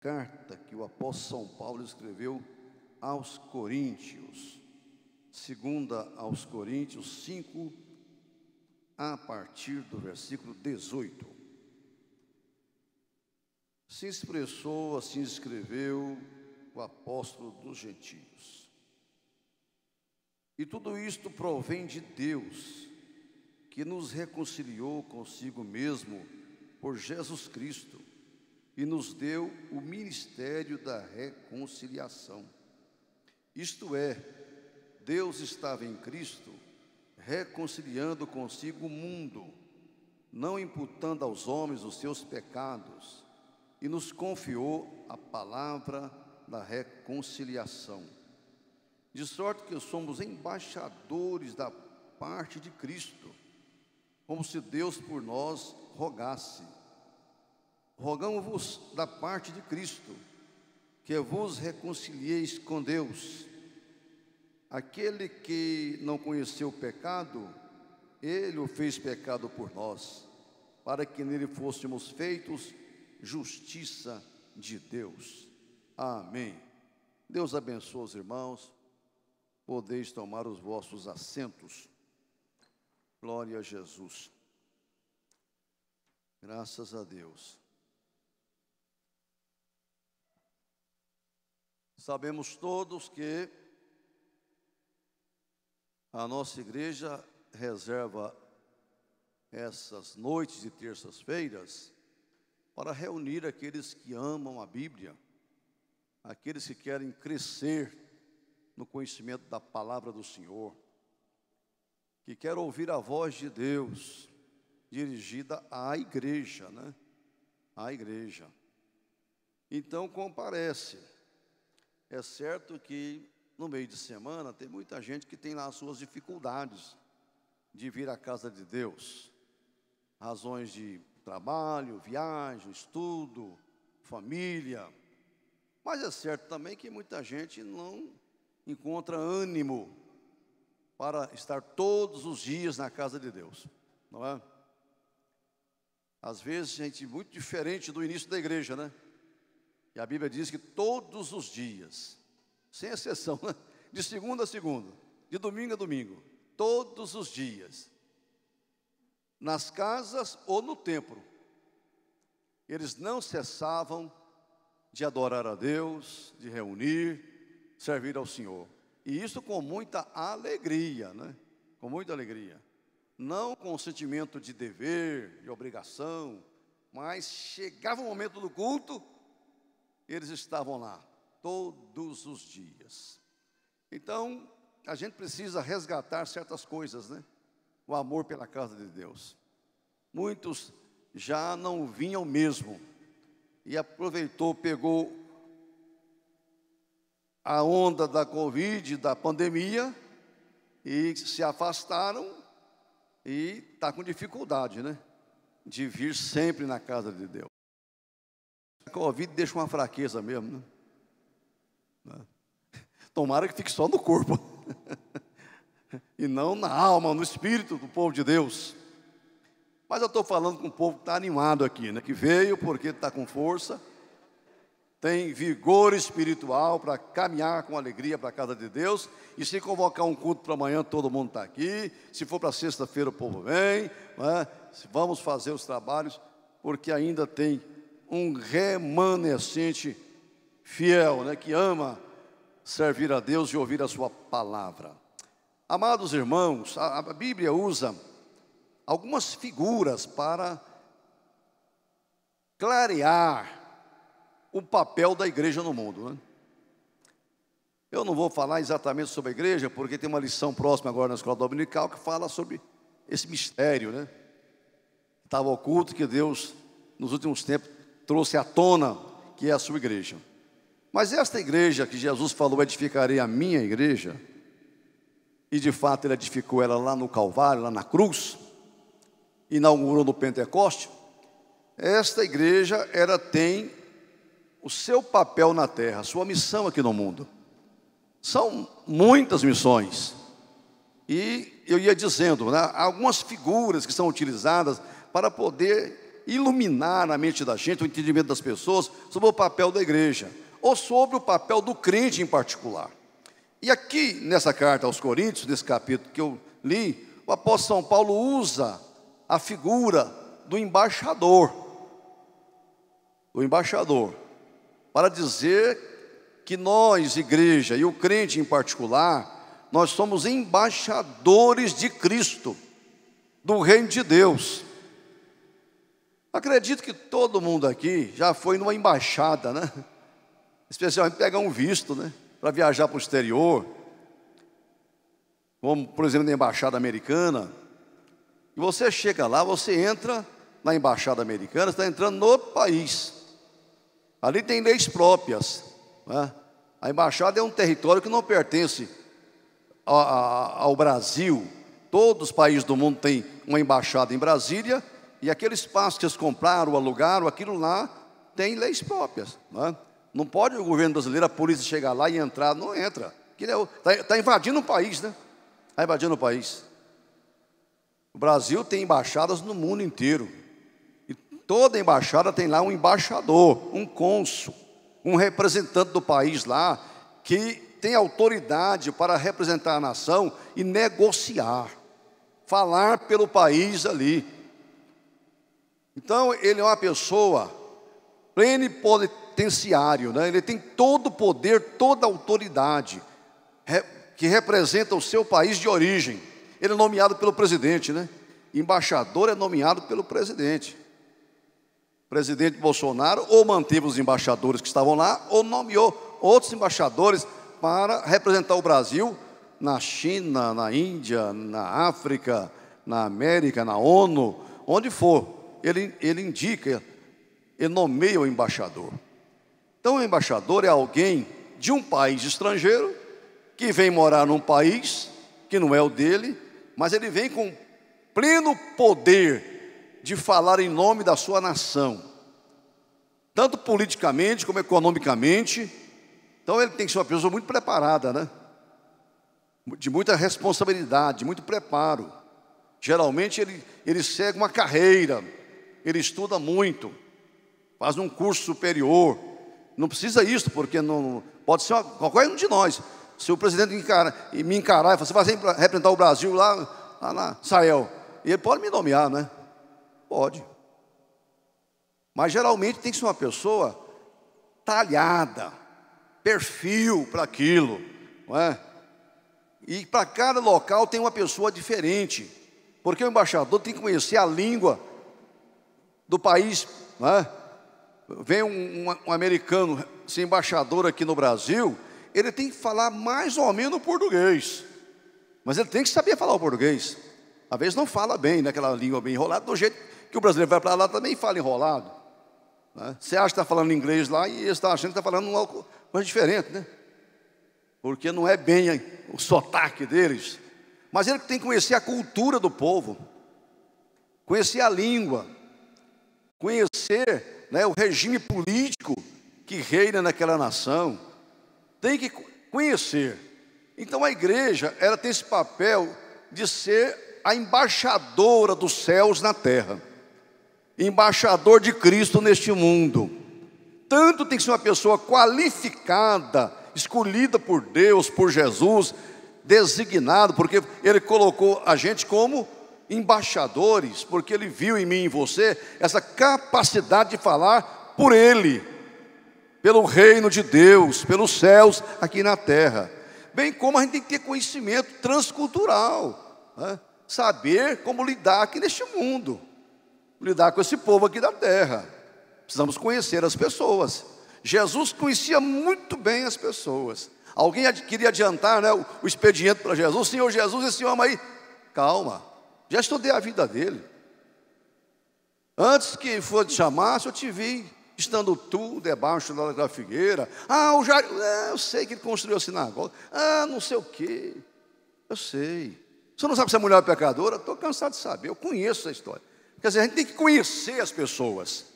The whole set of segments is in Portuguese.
carta que o apóstolo São Paulo escreveu aos Coríntios, segunda aos Coríntios 5, a partir do versículo 18. Se expressou, assim escreveu o apóstolo dos gentios. E tudo isto provém de Deus, que nos reconciliou consigo mesmo por Jesus Cristo e nos deu o ministério da reconciliação. Isto é, Deus estava em Cristo reconciliando consigo o mundo, não imputando aos homens os seus pecados, e nos confiou a palavra da reconciliação. De sorte que somos embaixadores da parte de Cristo, como se Deus por nós rogasse. Rogamos-vos da parte de Cristo, que vos reconcilieis com Deus. Aquele que não conheceu o pecado, Ele o fez pecado por nós, para que nele fôssemos feitos justiça de Deus. Amém. Deus abençoe os irmãos. Podeis tomar os vossos assentos. Glória a Jesus. Graças a Deus. Sabemos todos que a nossa igreja reserva essas noites de terças-feiras para reunir aqueles que amam a Bíblia, aqueles que querem crescer no conhecimento da palavra do Senhor, que querem ouvir a voz de Deus dirigida à igreja, né? À igreja. Então comparece. É certo que no meio de semana tem muita gente que tem lá as suas dificuldades de vir à casa de Deus. Razões de trabalho, viagem, estudo, família. Mas é certo também que muita gente não encontra ânimo para estar todos os dias na casa de Deus, não é? Às vezes, gente, muito diferente do início da igreja, né? E a Bíblia diz que todos os dias, sem exceção, né? De segunda a segunda, de domingo a domingo, todos os dias, nas casas ou no templo, eles não cessavam de adorar a Deus, de reunir, servir ao Senhor. E isso com muita alegria, né? Com muita alegria. Não com o sentimento de dever, de obrigação, mas chegava o momento do culto, eles estavam lá, todos os dias. Então, a gente precisa resgatar certas coisas, né? O amor pela casa de Deus. Muitos já não vinham mesmo, e aproveitou, pegou a onda da Covid, da pandemia, e se afastaram, e está com dificuldade, né? De vir sempre na casa de Deus. A Covid deixa uma fraqueza mesmo, né? Tomara que fique só no corpo, e não na alma, no espírito do povo de Deus. Mas eu estou falando com o povo que está animado aqui, né? Que veio porque está com força, tem vigor espiritual para caminhar com alegria para a casa de Deus. E se convocar um culto para amanhã, todo mundo está aqui. Se for para sexta-feira, o povo vem, né? Vamos fazer os trabalhos, porque ainda tem um remanescente fiel, né? Que ama servir a Deus e ouvir a sua palavra. Amados irmãos, a Bíblia usa algumas figuras para clarear o papel da igreja no mundo, né? Eu não vou falar exatamente sobre a igreja, porque tem uma lição próxima agora na escola dominical que fala sobre esse mistério, né? Estava oculto, que Deus nos últimos tempos trouxe à tona, que é a sua igreja. Mas esta igreja que Jesus falou, edificarei a minha igreja, e de fato Ele edificou ela lá no Calvário, lá na cruz, inaugurou no Pentecoste. Esta igreja, ela tem o seu papel na terra, a sua missão aqui no mundo. São muitas missões. E eu ia dizendo, né, algumas figuras que são utilizadas para poder iluminar a mente da gente, o entendimento das pessoas sobre o papel da igreja, ou sobre o papel do crente em particular. E aqui, nessa carta aos Coríntios, nesse capítulo que eu li, o apóstolo São Paulo usa a figura do embaixador, para dizer que nós, igreja, e o crente em particular, nós somos embaixadores de Cristo, do reino de Deus. Acredito que todo mundo aqui já foi numa embaixada, né? Especialmente pegar um visto, né? Para viajar para o exterior, como, por exemplo, na embaixada americana. E você chega lá, você entra na embaixada americana, está entrando no outro país. Ali tem leis próprias, né? A embaixada é um território que não pertence ao Brasil. Todos os países do mundo têm uma embaixada em Brasília, e aquele espaço que eles compraram, alugaram, aquilo lá tem leis próprias, né? Não pode o governo brasileiro, a polícia chegar lá e entrar, não entra. Está invadindo o país, né? Está invadindo o país. O Brasil tem embaixadas no mundo inteiro. E toda embaixada tem lá um embaixador, um cônsul, um representante do país lá, que tem autoridade para representar a nação e negociar, falar pelo país ali. Então, ele é uma pessoa plenipotenciário, né? Ele tem todo o poder, toda a autoridade, que representa o seu país de origem. Ele é nomeado pelo presidente, né? Embaixador é nomeado pelo presidente. O presidente Bolsonaro ou manteve os embaixadores que estavam lá, ou nomeou outros embaixadores para representar o Brasil na China, na Índia, na África, na América, na ONU, onde for. Ele indica, ele nomeia o embaixador. Então, o embaixador é alguém de um país estrangeiro que vem morar num país que não é o dele, mas ele vem com pleno poder de falar em nome da sua nação, tanto politicamente como economicamente. Então, ele tem que ser uma pessoa muito preparada, né? De muita responsabilidade, de muito preparo. Geralmente, ele segue uma carreira, ele estuda muito, faz um curso superior. Não precisa isso, porque não pode ser qualquer um de nós. Se o presidente me encarar e falar, você vai representar o Brasil lá na Israel, e ele pode me nomear, né? Pode. Mas geralmente tem que ser uma pessoa talhada, perfil para aquilo, não é? E para cada local tem uma pessoa diferente, porque o embaixador tem que conhecer a língua do país, não é? Vem um americano ser embaixador aqui no Brasil, ele tem que falar mais ou menos português, mas ele tem que saber falar o português. Às vezes não fala bem, naquela língua bem enrolada, do jeito que o brasileiro vai para lá também fala enrolado, né? Você acha que está falando inglês lá e ele está achando que está falando uma coisa diferente, né? Porque não é bem o sotaque deles. Mas ele tem que conhecer a cultura do povo, conhecer a língua, conhecer, né, o regime político que reina naquela nação. Tem que conhecer. Então a igreja, ela tem esse papel de ser a embaixadora dos céus na terra, embaixador de Cristo neste mundo. Tanto tem que ser uma pessoa qualificada, escolhida por Deus, por Jesus, designado, porque Ele colocou a gente como embaixadores, porque Ele viu em mim e em você essa capacidade de falar por Ele, pelo reino de Deus, pelos céus aqui na terra. Bem como a gente tem que ter conhecimento transcultural, né? Saber como lidar aqui neste mundo, lidar com esse povo aqui da terra. Precisamos conhecer as pessoas. Jesus conhecia muito bem as pessoas. Alguém queria adiantar, né, o expediente para Jesus. Senhor Jesus, esse homem aí, calma, já estudei a vida dele. Antes que for te chamar, eu te vi estando tu debaixo da figueira. O Jairo, eu sei que ele construiu a sinagoga. Não sei o quê, eu sei. Você não sabe se a mulher é pecadora? Estou cansado de saber, eu conheço essa história. Quer dizer, a gente tem que conhecer as pessoas,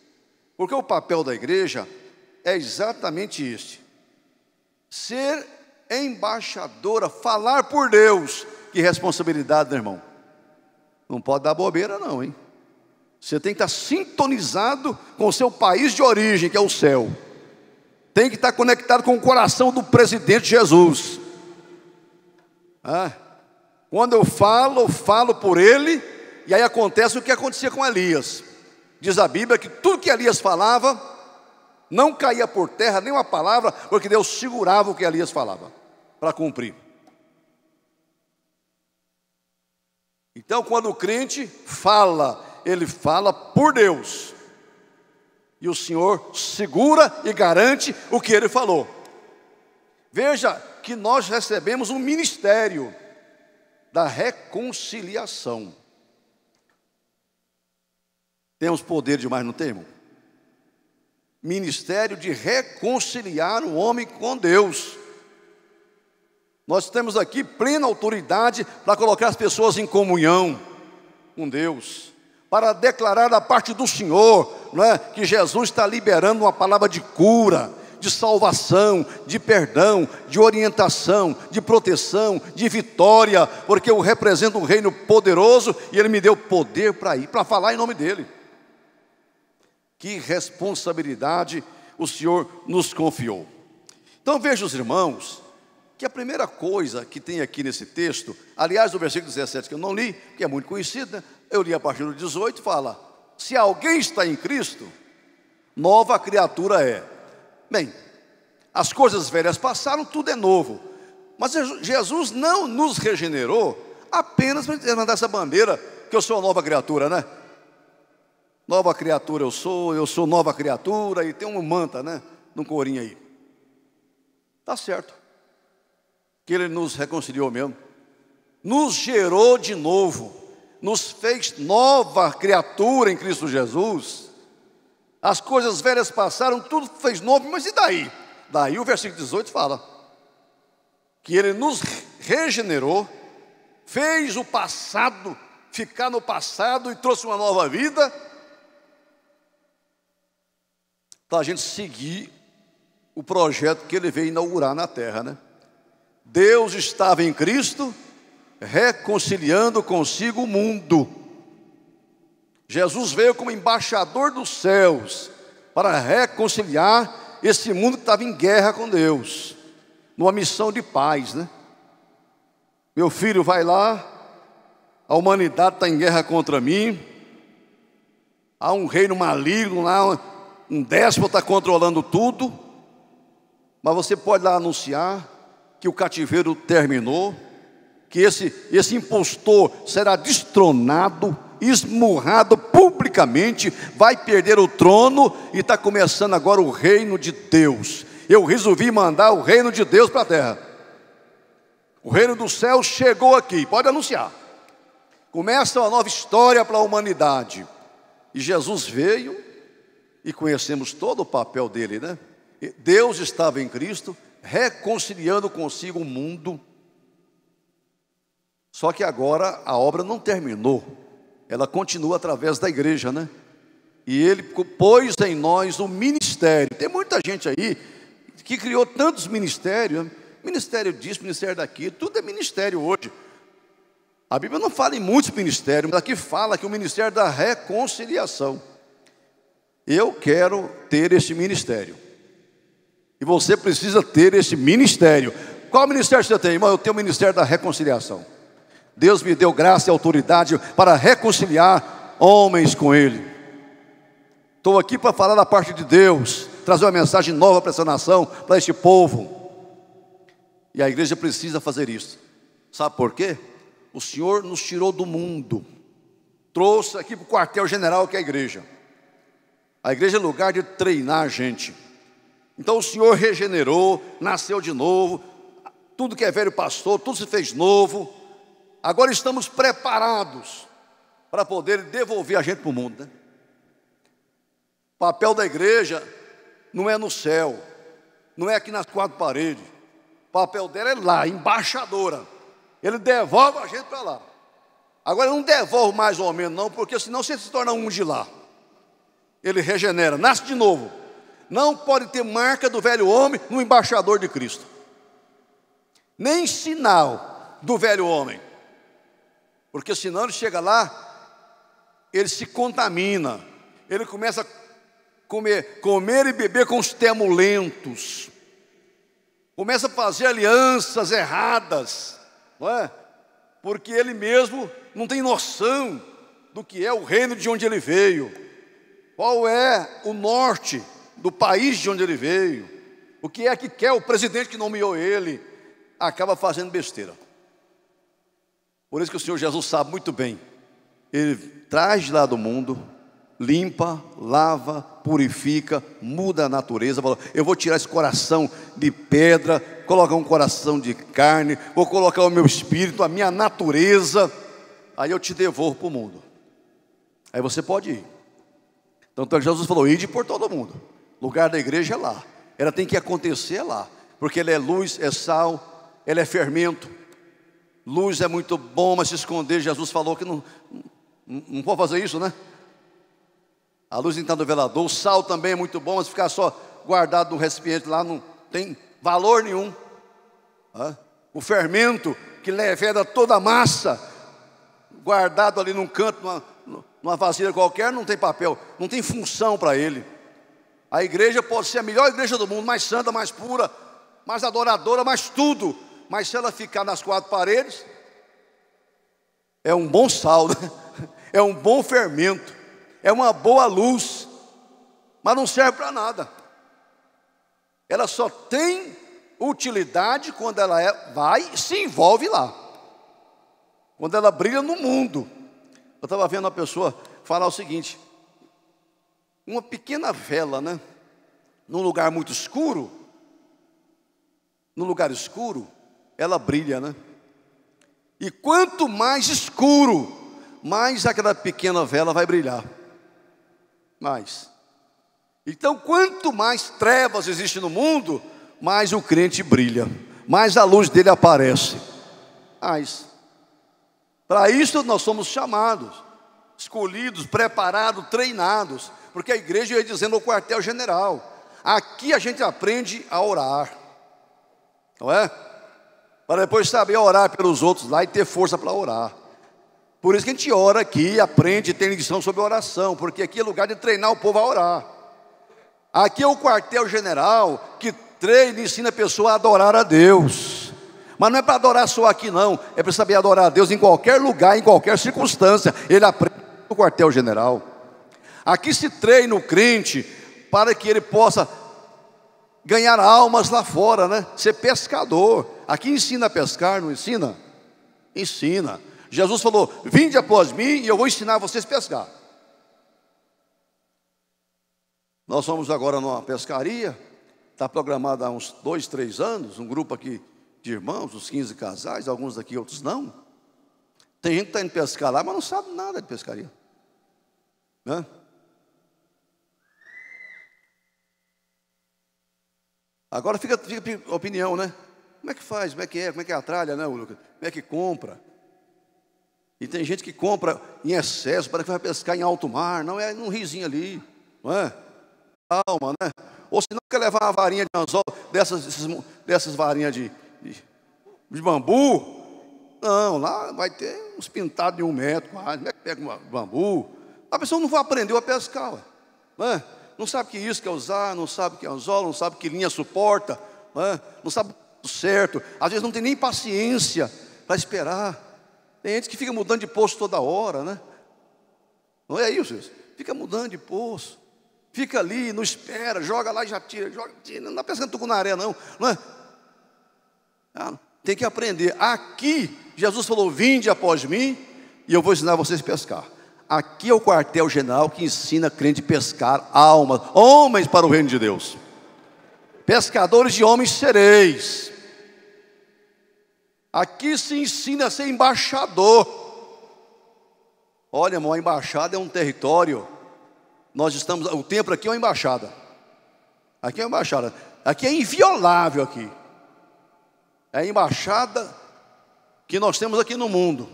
porque o papel da igreja é exatamente este: ser embaixadora, falar por Deus. Que responsabilidade, meu irmão. Não pode dar bobeira não, hein? Você tem que estar sintonizado com o seu país de origem, que é o céu. Tem que estar conectado com o coração do presidente Jesus. Quando eu falo por ele. E aí acontece o que acontecia com Elias. Diz a Bíblia que tudo que Elias falava não caía por terra, nem uma palavra, porque Deus segurava o que Elias falava para cumprir. Então, quando o crente fala, ele fala por Deus, e o Senhor segura e garante o que ele falou. Veja que nós recebemos um ministério da reconciliação. Temos poder demais, não temos? Ministério de reconciliar o homem com Deus. Nós temos aqui plena autoridade para colocar as pessoas em comunhão com Deus, para declarar da parte do Senhor, não é, que Jesus está liberando uma palavra de cura, de salvação, de perdão, de orientação, de proteção, de vitória, porque eu represento um reino poderoso e Ele me deu poder para ir, para falar em nome dEle. Que responsabilidade o Senhor nos confiou. Então veja, os irmãos, que a primeira coisa que tem aqui nesse texto, aliás, no versículo 17 que eu não li, que é muito conhecido, né? Eu li a partir do 18, fala: se alguém está em Cristo, nova criatura é. Bem, as coisas velhas passaram, tudo é novo. Mas Jesus não nos regenerou apenas para levantar essa bandeira, que eu sou uma nova criatura, né? Nova criatura eu sou nova criatura, e tem um manta, né? Num corinho aí. Tá certo. Que Ele nos reconciliou mesmo. Nos gerou de novo. Nos fez nova criatura em Cristo Jesus. As coisas velhas passaram, tudo fez novo, mas e daí? Daí o versículo 18 fala que Ele nos regenerou, fez o passado ficar no passado e trouxe uma nova vida, para a gente seguir o projeto que Ele veio inaugurar na terra, né? Deus estava em Cristo, reconciliando consigo o mundo. Jesus veio como embaixador dos céus, para reconciliar esse mundo que estava em guerra com Deus, numa missão de paz, né? Meu filho, vai lá, a humanidade está em guerra contra mim, há um reino maligno lá, um déspota controlando tudo, mas você pode lá anunciar que o cativeiro terminou, que esse impostor será destronado, esmurrado publicamente, vai perder o trono, e está começando agora o reino de Deus. Eu resolvi mandar o reino de Deus para a terra. O reino do céu chegou aqui, pode anunciar. Começa uma nova história para a humanidade. E Jesus veio, e conhecemos todo o papel dele, né? Deus estava em Cristo, reconciliando consigo o mundo. Só que agora a obra não terminou, ela continua através da igreja, né? E Ele pôs em nós o ministério. Tem muita gente aí que criou tantos ministérios, né? Ministério disso, ministério daquilo, tudo é ministério hoje. A Bíblia não fala em muitos ministérios, mas aqui fala que o ministério da reconciliação. Eu quero ter esse ministério, e você precisa ter esse ministério. Qual ministério você tem, irmão? Eu tenho o ministério da reconciliação. Deus me deu graça e autoridade para reconciliar homens com Ele. Estou aqui para falar da parte de Deus, trazer uma mensagem nova para essa nação, para este povo. E a igreja precisa fazer isso. Sabe por quê? O Senhor nos tirou do mundo, trouxe aqui para o quartel-general, que é a igreja. A igreja é lugar de treinar a gente. Então o Senhor regenerou, nasceu de novo, tudo que é velho passou, tudo se fez novo. Agora estamos preparados para poder devolver a gente para o mundo, né? O papel da igreja não é no céu, não é aqui nas quatro paredes. O papel dela é lá, embaixadora. Ele devolve a gente para lá. Agora não devolve mais ou menos não, porque senão você se torna um de lá. Ele regenera, nasce de novo. Não pode ter marca do velho homem no embaixador de Cristo, nem sinal do velho homem, porque senão ele chega lá ele se contamina, ele começa a comer e beber com os temulentos, começa a fazer alianças erradas, não é? Porque ele mesmo não tem noção do que é o reino de onde ele veio, qual é o norte do país de onde ele veio, o que é que quer o presidente que nomeou ele, acaba fazendo besteira. Por isso que o Senhor Jesus sabe muito bem, ele traz de lá do mundo, limpa, lava, purifica, muda a natureza, fala, eu vou tirar esse coração de pedra, colocar um coração de carne, vou colocar o meu espírito, a minha natureza, aí eu te devolvo para o mundo, aí você pode ir. Então Jesus falou, ide por todo mundo, lugar da igreja é lá, ela tem que acontecer lá, porque ela é luz, é sal, ela é fermento. Luz é muito bom, mas se esconder, Jesus falou que não pode fazer isso, né? A luz está no velador, o sal também é muito bom, mas ficar só guardado no recipiente lá não tem valor nenhum. O fermento que leveda toda a massa, guardado ali num canto, numa vasilha qualquer, não tem papel, não tem função para ele. A igreja pode ser a melhor igreja do mundo, mais santa, mais pura, mais adoradora, mais tudo, mas se ela ficar nas quatro paredes, é um bom sal, né? É um bom fermento, é uma boa luz, mas não serve para nada. Ela só tem utilidade quando ela vai e se envolve lá, quando ela brilha no mundo. Eu estava vendo uma pessoa falar o seguinte, uma pequena vela, né? Num lugar muito escuro, num lugar escuro, ela brilha, né? E quanto mais escuro, mais aquela pequena vela vai brilhar. Mais. Então, quanto mais trevas existe no mundo, mais o crente brilha, mais a luz dele aparece. Mais. Para isso nós somos chamados, escolhidos, preparados, treinados, porque a igreja ia dizendo o quartel-general. Aqui a gente aprende a orar, não é? Para depois saber orar pelos outros lá e ter força para orar. Por isso que a gente ora aqui, aprende, tem lição sobre oração, porque aqui é lugar de treinar o povo a orar. Aqui é o quartel-general que treina e ensina a pessoa a adorar a Deus. Mas não é para adorar só aqui não, é para saber adorar a Deus em qualquer lugar, em qualquer circunstância. Ele aprende no quartel-general. Aqui se treina o crente para que ele possa ganhar almas lá fora, né? Ser pescador. Aqui ensina a pescar, não ensina? Ensina. Jesus falou, vinde após mim e eu vou ensinar vocês a pescar. Nós somos agora numa pescaria, está programado há uns 2, 3 anos, um grupo aqui de irmãos, uns 15 casais, alguns daqui, outros não. Tem gente que está indo pescar lá, mas não sabe nada de pescaria, né? Agora fica a opinião, né? Como é que faz? Como é que é a tralha, né, Lucas? Como é que compra? E tem gente que compra em excesso, para que vai pescar em alto mar, não é num risinho ali, não é? Calma, né? Ou se não quer levar uma varinha de anzol, dessas varinhas de bambu, não, lá vai ter uns pintados de 1 metro quase, como é que pega um bambu? A pessoa não vai aprender a pescar, não é? Não sabe que isca é usar, não sabe que anzol, não sabe que linha suporta, não sabe o certo, às vezes não tem nem paciência para esperar. Tem gente que fica mudando de poço toda hora, né? Não é isso? Fica mudando de poço, fica ali, não espera, joga lá e já tira, não está pensando tucunaré não é? Tem que aprender. Aqui, Jesus falou, vinde após mim e eu vou ensinar vocês a pescar. Aqui é o quartel-general que ensina crente a pescar almas, homens para o reino de Deus. Pescadores de homens sereis. Aqui se ensina a ser embaixador. Olha, irmão, a embaixada é um território. Nós estamos, o templo aqui é uma embaixada. Aqui é uma embaixada. Aqui é inviolável aqui. É a embaixada que nós temos aqui no mundo.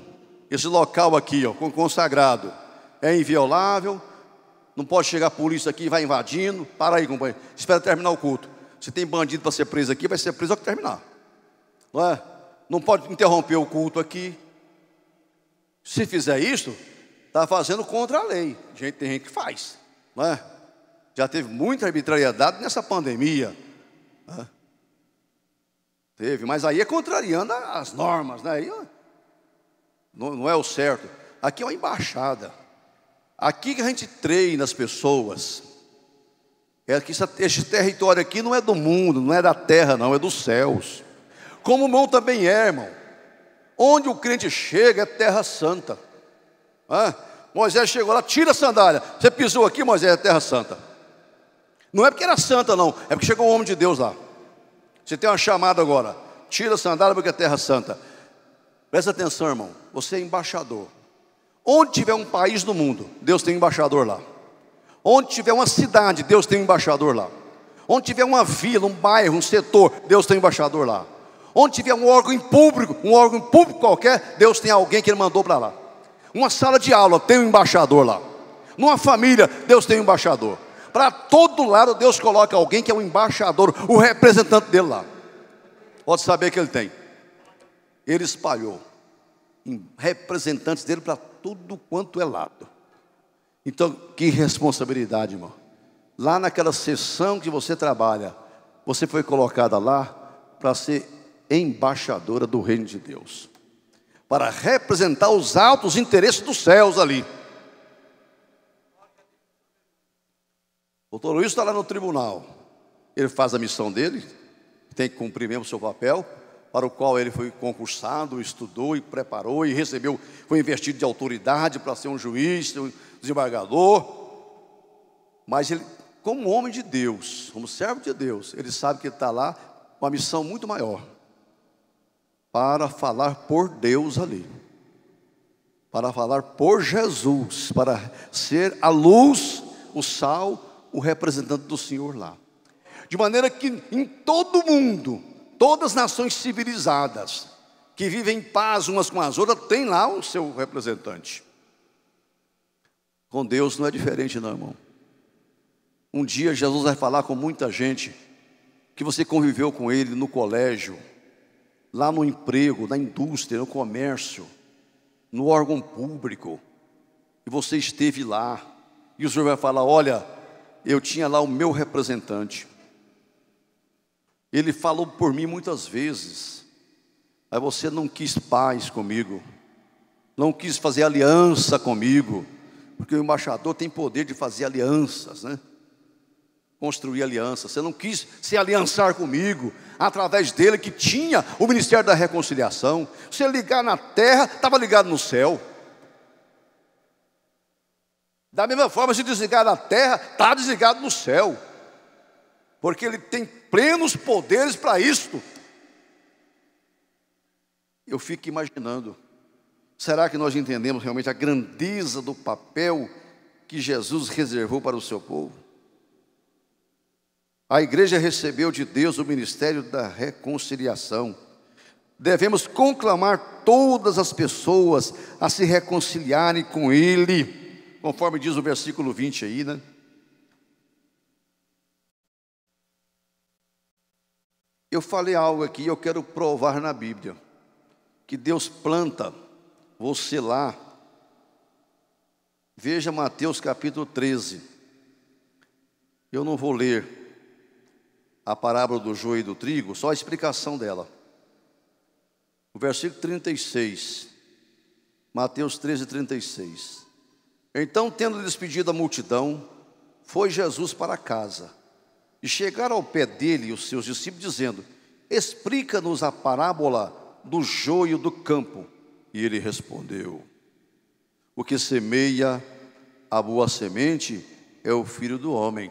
Esse local aqui, ó, consagrado, é inviolável. Não pode chegar a polícia aqui e vai invadindo. Para aí, companheiro. Espera terminar o culto. Se tem bandido para ser preso aqui, vai ser preso ao que terminar. Não é? Não pode interromper o culto aqui. Se fizer isso, está fazendo contra a lei. Tem gente que faz, não é? Já teve muita arbitrariedade nessa pandemia, né? Teve, mas aí é contrariando as normas, né? Aí, não é o certo. Aqui é uma embaixada. Aqui que a gente treina as pessoas. Esse território aqui não é do mundo, não é da terra, não, é dos céus. Como o irmão também é, irmão. Onde o crente chega é terra santa. Moisés chegou lá, tira a sandália. Você pisou aqui, Moisés, é terra santa. Não é porque era santa, não. É porque chegou um homem de Deus lá. Você tem uma chamada agora. Tira a sandália porque é terra santa. Presta atenção, irmão. Você é embaixador. Onde tiver um país no mundo, Deus tem um embaixador lá. Onde tiver uma cidade, Deus tem um embaixador lá. Onde tiver uma vila, um bairro, um setor, Deus tem um embaixador lá. Onde tiver um órgão público qualquer, Deus tem alguém que Ele mandou para lá. Uma sala de aula, tem um embaixador lá. Numa família, Deus tem um embaixador. Para todo lado, Deus coloca alguém que é o embaixador, o representante dele lá. Pode saber que Ele tem. Ele espalhou representantes dele para tudo quanto é lado. Então, que responsabilidade, irmão. Lá naquela sessão que você trabalha, você foi colocada lá para ser embaixadora do reino de Deus, para representar os altos interesses dos céus ali. O doutor Luiz está lá no tribunal. Ele faz a missão dele, tem que cumprir mesmo o seu papel, para o qual ele foi concursado, estudou e preparou e recebeu, foi investido de autoridade para ser um juiz, um desembargador. Mas ele, como homem de Deus, como servo de Deus, ele sabe que ele está lá com uma missão muito maior, para falar por Deus ali, para falar por Jesus, para ser a luz, o sal, o representante do Senhor lá. De maneira que em todo o mundo, todas as nações civilizadas, que vivem em paz umas com as outras, tem lá o seu representante. Com Deus não é diferente não, irmão. Um dia Jesus vai falar com muita gente, que você conviveu com Ele no colégio, lá no emprego, na indústria, no comércio, no órgão público, e você esteve lá, e o Senhor vai falar: olha, eu tinha lá o meu representante, ele falou por mim muitas vezes, mas você não quis paz comigo, não quis fazer aliança comigo, porque o embaixador tem poder de fazer alianças, né? Construir alianças. Você não quis se aliançar comigo, através dele que tinha o ministério da reconciliação. Se ligar na terra, estava ligado no céu. Da mesma forma, se desligar na terra, está desligado no céu, porque ele tem plenos poderes para isto. Eu fico imaginando, será que nós entendemos realmente a grandeza do papel que Jesus reservou para o seu povo? A igreja recebeu de Deus o ministério da reconciliação. Devemos conclamar todas as pessoas a se reconciliarem com Ele, conforme diz o versículo 20 aí, né? Eu falei algo aqui, eu quero provar na Bíblia, que Deus planta você lá. Veja Mateus capítulo 13. Eu não vou ler a parábola do joio e do trigo, só a explicação dela. O versículo 36, Mateus 13, 36. Então, tendo despedido a multidão, foi Jesus para casa. E chegaram ao pé dele os seus discípulos, dizendo: explica-nos a parábola do joio do campo. E ele respondeu: o que semeia a boa semente é o Filho do homem.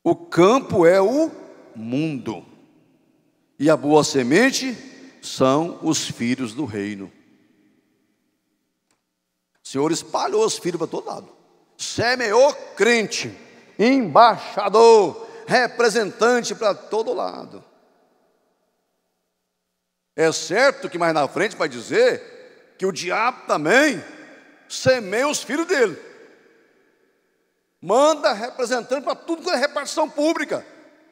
O campo é o mundo, e a boa semente são os filhos do reino. O Senhor espalhou os filhos para todo lado, semeou crente, embaixador, representante para todo lado. É certo que mais na frente vai dizer que o diabo também semeia os filhos dele. Manda representante para tudo que é repartição pública,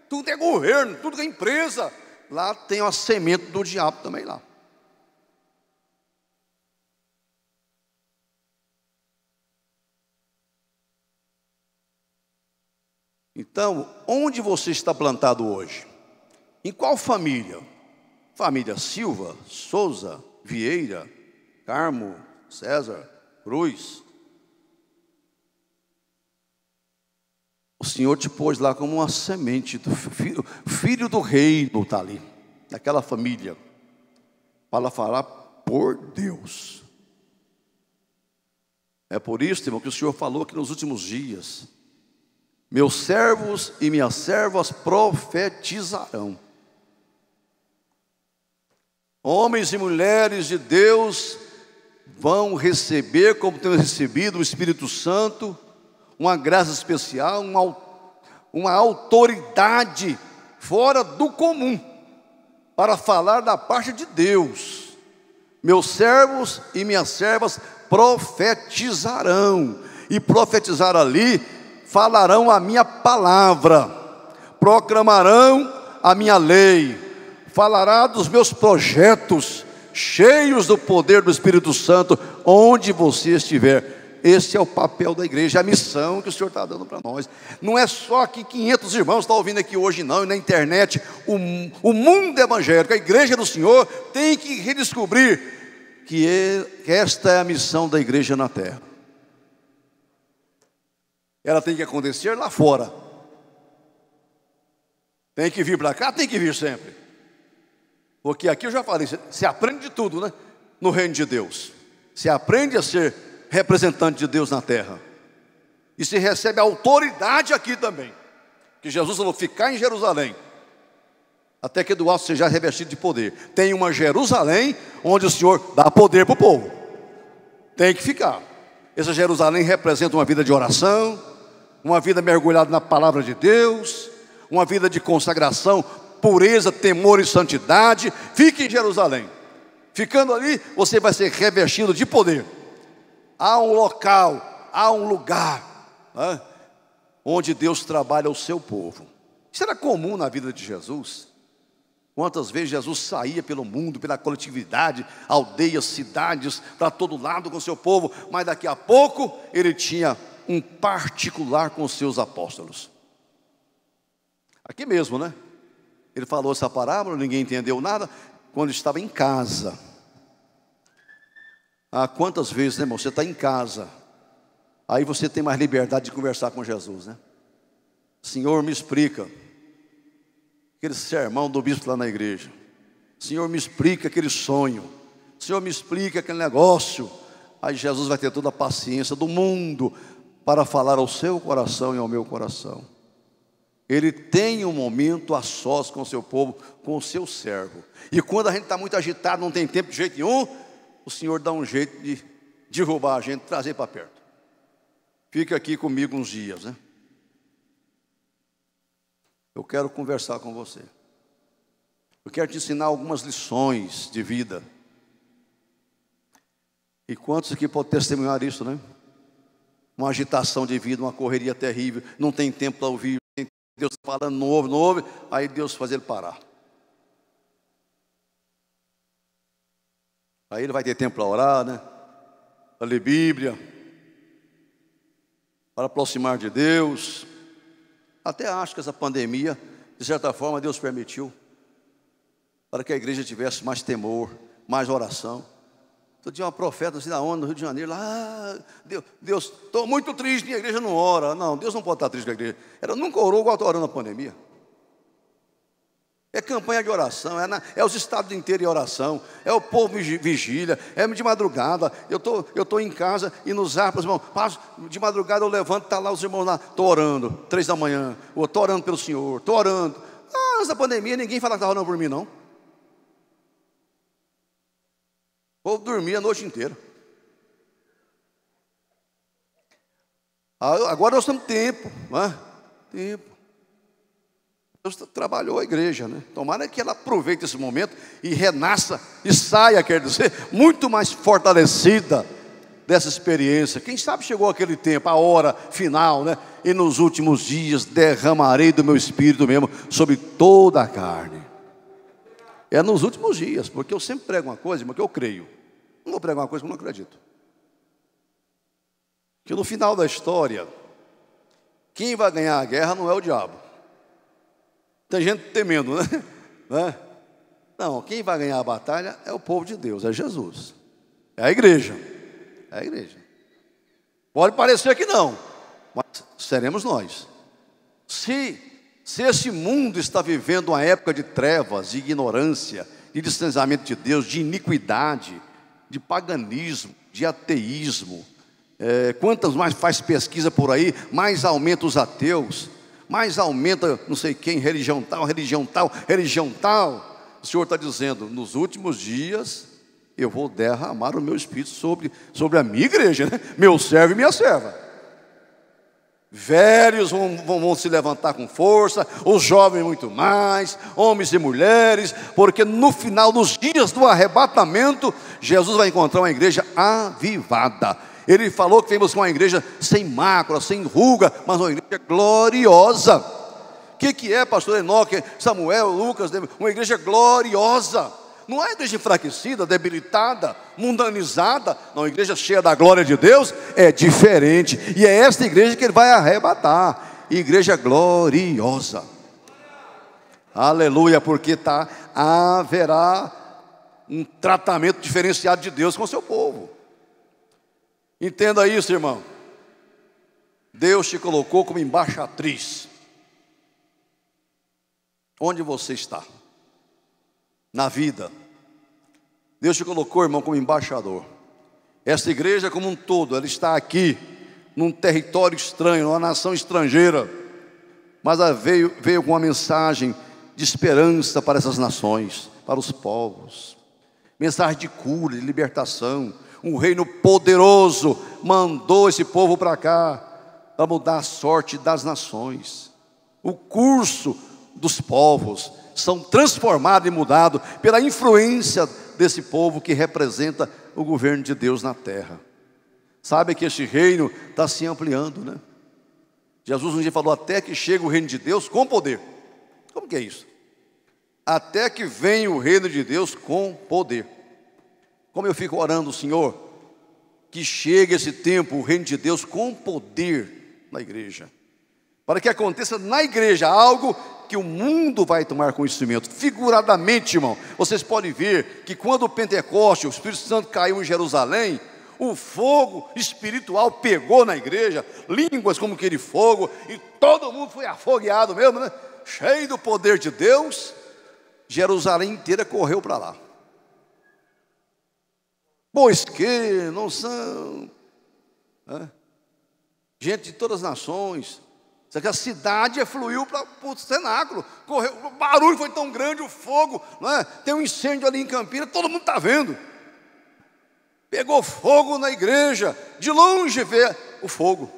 tudo que é governo, tudo que é empresa. Lá tem uma semente do diabo também lá. Então, onde você está plantado hoje? Em qual família? Família Silva, Souza, Vieira, Carmo, César, Cruz. O Senhor te pôs lá como uma semente do filho do reino, está ali, naquela família, para falar por Deus. É por isso, irmão, que o Senhor falou que nos últimos dias, meus servos e minhas servas profetizarão. Homens e mulheres de Deus vão receber, como temos recebido, o Espírito Santo, uma graça especial, uma autoridade fora do comum, para falar da parte de Deus. Meus servos e minhas servas profetizarão, e profetizar ali, falarão a minha palavra, proclamarão a minha lei, falará dos meus projetos, cheios do poder do Espírito Santo, onde você estiver. Esse é o papel da igreja, a missão que o Senhor está dando para nós. Não é só que 500 irmãos estão ouvindo aqui hoje não, e na internet, o mundo evangélico, a igreja do Senhor tem que redescobrir que esta é a missão da igreja na terra. Ela tem que acontecer lá fora. Tem que vir para cá, tem que vir sempre. Porque aqui eu já falei, você aprende de tudo, né? No reino de Deus. Você aprende a ser representante de Deus na terra. E se recebe autoridade aqui também. Que Jesus falou, ficar em Jerusalém, até que do alto seja revestido de poder. Tem uma Jerusalém, onde o Senhor dá poder para o povo. Tem que ficar. Essa Jerusalém representa uma vida de oração, uma vida mergulhada na palavra de Deus, uma vida de consagração, pureza, temor e santidade. Fique em Jerusalém. Ficando ali, você vai ser revestido de poder. Há um local, há um lugar, né, onde Deus trabalha o seu povo. Isso era comum na vida de Jesus. Quantas vezes Jesus saía pelo mundo, pela coletividade, aldeias, cidades, para todo lado com o seu povo, mas daqui a pouco ele tinha um particular com os seus apóstolos. Aqui mesmo, né? Ele falou essa parábola, ninguém entendeu nada, quando estava em casa. Ah, quantas vezes, né, irmão, você está em casa, aí você tem mais liberdade de conversar com Jesus, né? Senhor, me explica aquele sermão do bispo lá na igreja. Senhor, me explica aquele sonho. Senhor, me explica aquele negócio. Aí Jesus vai ter toda a paciência do mundo para falar ao seu coração e ao meu coração. Ele tem um momento a sós com o seu povo, com o seu servo. E quando a gente está muito agitado, não tem tempo de jeito nenhum, o Senhor dá um jeito de derrubar a gente, trazer para perto. Fica aqui comigo uns dias, né? Eu quero conversar com você. Eu quero te ensinar algumas lições de vida. E quantos aqui podem testemunhar isso, né? Uma agitação de vida, uma correria terrível, não tem tempo para ouvir, Deus falando, não ouve, aí Deus faz ele parar. Aí ele vai ter tempo para orar, né? Para ler Bíblia, para aproximar de Deus. Até acho que essa pandemia, de certa forma, Deus permitiu, para que a igreja tivesse mais temor, mais oração. Outro dia uma profeta assim da onda no Rio de Janeiro, lá, Deus, estou muito triste, minha igreja não ora. Não, Deus não pode estar triste com a igreja. Ela nunca orou igual está orando na pandemia. É campanha de oração, é os estados inteiros de oração, é o povo vigília, é de madrugada. Eu tô em casa e nos arpas, irmão, de madrugada eu levanto, está lá os irmãos lá, estou orando, 3 da manhã, estou orando pelo Senhor, estou orando. Ah, nessa pandemia ninguém fala que está orando por mim, não. O povo dormia a noite inteira. Agora nós temos tempo, né? Tempo. Deus trabalhou a igreja, né? Tomara que ela aproveite esse momento e renasça e saia, quer dizer, muito mais fortalecida dessa experiência. Quem sabe chegou aquele tempo, a hora final, né? E nos últimos dias derramarei do meu espírito mesmo sobre toda a carne. É nos últimos dias, porque eu sempre prego uma coisa, mas que eu creio. Não vou pregar uma coisa que eu não acredito. Que no final da história, Quem vai ganhar a guerra não é o diabo. Tem gente temendo, né? Não, quem vai ganhar a batalha é o povo de Deus, é Jesus. É a igreja. É a igreja. Pode parecer que não, mas seremos nós. Se esse mundo está vivendo uma época de trevas, de ignorância, de distanciamento de Deus, de iniquidade, de paganismo, de ateísmo, quantas mais faz pesquisa por aí, mais aumenta os ateus, mais aumenta não sei quem, religião tal, religião tal, religião tal. O Senhor está dizendo, nos últimos dias eu vou derramar o meu Espírito sobre a minha igreja, né? Meu servo e minha serva. Velhos vão se levantar com força, os jovens muito mais, homens e mulheres, porque no final dos dias do arrebatamento, Jesus vai encontrar uma igreja avivada. Ele falou que vem buscar uma igreja sem mácula, sem ruga, mas uma igreja gloriosa. O que é, pastor Enoque, Samuel, Lucas? Uma igreja gloriosa. Não é uma igreja enfraquecida, debilitada, mundanizada. Não, uma igreja cheia da glória de Deus é diferente. E é esta igreja que ele vai arrebatar. Igreja gloriosa. Aleluia, porque haverá um tratamento diferenciado de Deus com o seu povo. Entenda isso, irmão. Deus te colocou como embaixatriz. Onde você está? Na vida. Deus te colocou, irmão, como embaixador. Esta igreja como um todo, ela está aqui, num território estranho, numa nação estrangeira. Mas ela veio com uma mensagem de esperança para essas nações, para os povos. Mensagem de cura, de libertação. Um reino poderoso mandou esse povo para cá, para mudar a sorte das nações. O curso dos povos são transformados e mudados pela influência desse povo que representa o governo de Deus na terra. Sabe que esse reino está se ampliando, né? Jesus um dia falou, até que chegue o reino de Deus com poder. Como que é isso? Até que venha o reino de Deus com poder. Como eu fico orando, Senhor, que chegue esse tempo, o reino de Deus com poder na igreja. Para que aconteça na igreja algo que o mundo vai tomar conhecimento. Figuradamente, irmão, vocês podem ver que quando o Pentecoste, o Espírito Santo caiu em Jerusalém, o fogo espiritual pegou na igreja, línguas como aquele fogo, e todo mundo foi afogueado mesmo, né? Cheio do poder de Deus. Jerusalém inteira correu para lá. Pois que não são gente de todas as nações. A cidade fluiu para o cenáculo, correu, o barulho foi tão grande, o fogo, não é? Tem um incêndio ali em Campinas, todo mundo está vendo. Pegou fogo na igreja, de longe vê o fogo.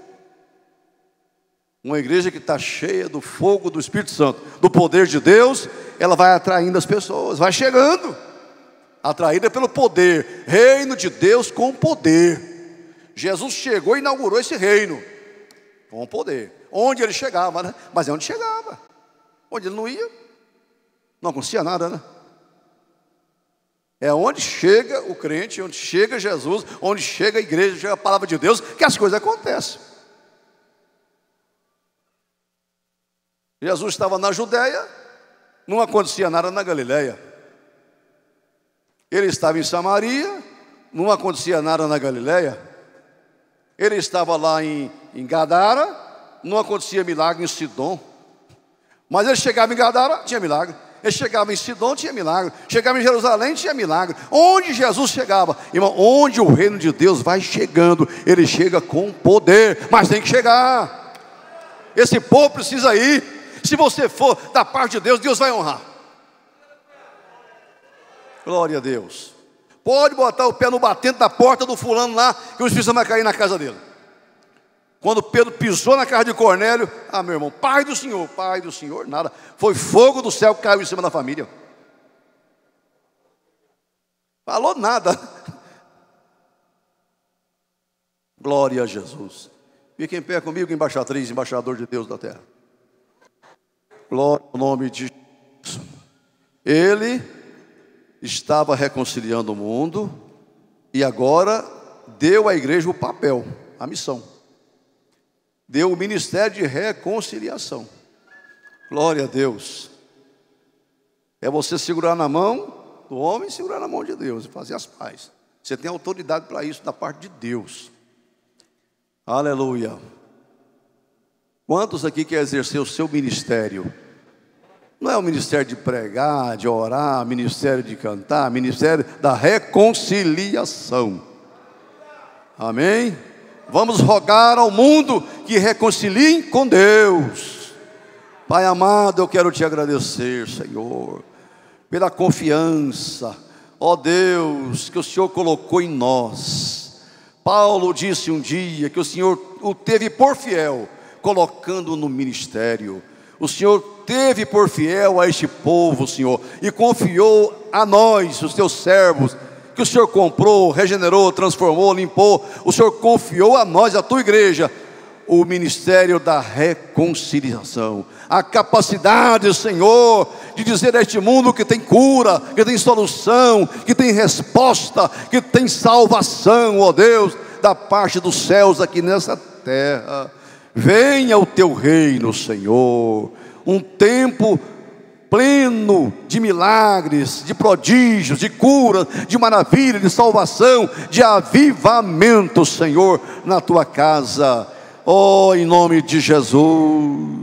Uma igreja que está cheia do fogo do Espírito Santo, do poder de Deus, ela vai atraindo as pessoas, vai chegando, atraída pelo poder, reino de Deus com poder. Jesus chegou e inaugurou esse reino, com poder. Onde ele chegava, né? Mas é onde chegava. Onde ele não ia, não acontecia nada, né? É onde chega o crente, onde chega Jesus, onde chega a igreja, chega a palavra de Deus, que as coisas acontecem. Jesus estava na Judéia, não acontecia nada na Galileia. Ele estava em Samaria, não acontecia nada na Galileia. Ele estava lá em Gadara, não acontecia milagre em Sidom. Mas ele chegava em Gadara, tinha milagre. Ele chegava em Sidom, tinha milagre. Chegava em Jerusalém, tinha milagre. Onde Jesus chegava, irmão, onde o reino de Deus vai chegando, ele chega com poder. Mas tem que chegar. Esse povo precisa ir. Se você for da parte de Deus, Deus vai honrar. Glória a Deus. Pode botar o pé no batente da porta do fulano lá, que o Espírito Santo vai cair na casa dele. Quando Pedro pisou na casa de Cornélio, meu irmão, pai do Senhor, nada. Foi fogo do céu que caiu em cima da família. Falou nada. Glória a Jesus. Fique em pé comigo, embaixatriz, embaixador de Deus da terra. Glória ao nome de Jesus. Ele estava reconciliando o mundo e agora deu à igreja o papel, a missão deu o ministério de reconciliação. Glória a Deus. É você segurar na mão do homem e segurar na mão de Deus e fazer as pazes. Você tem autoridade para isso da parte de Deus. Aleluia. Quantos aqui querem exercer o seu ministério? Não é o ministério de pregar, de orar, ministério de cantar, ministério da reconciliação. Amém? Vamos rogar ao mundo que reconciliem com Deus. Pai amado, eu quero te agradecer, Senhor, pela confiança, ó Deus, que o Senhor colocou em nós. Paulo disse um dia que o Senhor o teve por fiel, colocando no ministério. O Senhor teve por fiel a este povo, Senhor, e confiou a nós, os teus servos, que o Senhor comprou, regenerou, transformou, limpou. O Senhor confiou a nós, a tua igreja, o ministério da reconciliação, a capacidade, Senhor, de dizer a este mundo que tem cura, que tem solução, que tem resposta, que tem salvação, ó Deus, da parte dos céus aqui nessa terra. Venha o teu reino, Senhor, um tempo pleno de milagres, de prodígios, de cura, de maravilha, de salvação, de avivamento, Senhor, na tua casa. Oh, em nome de Jesus.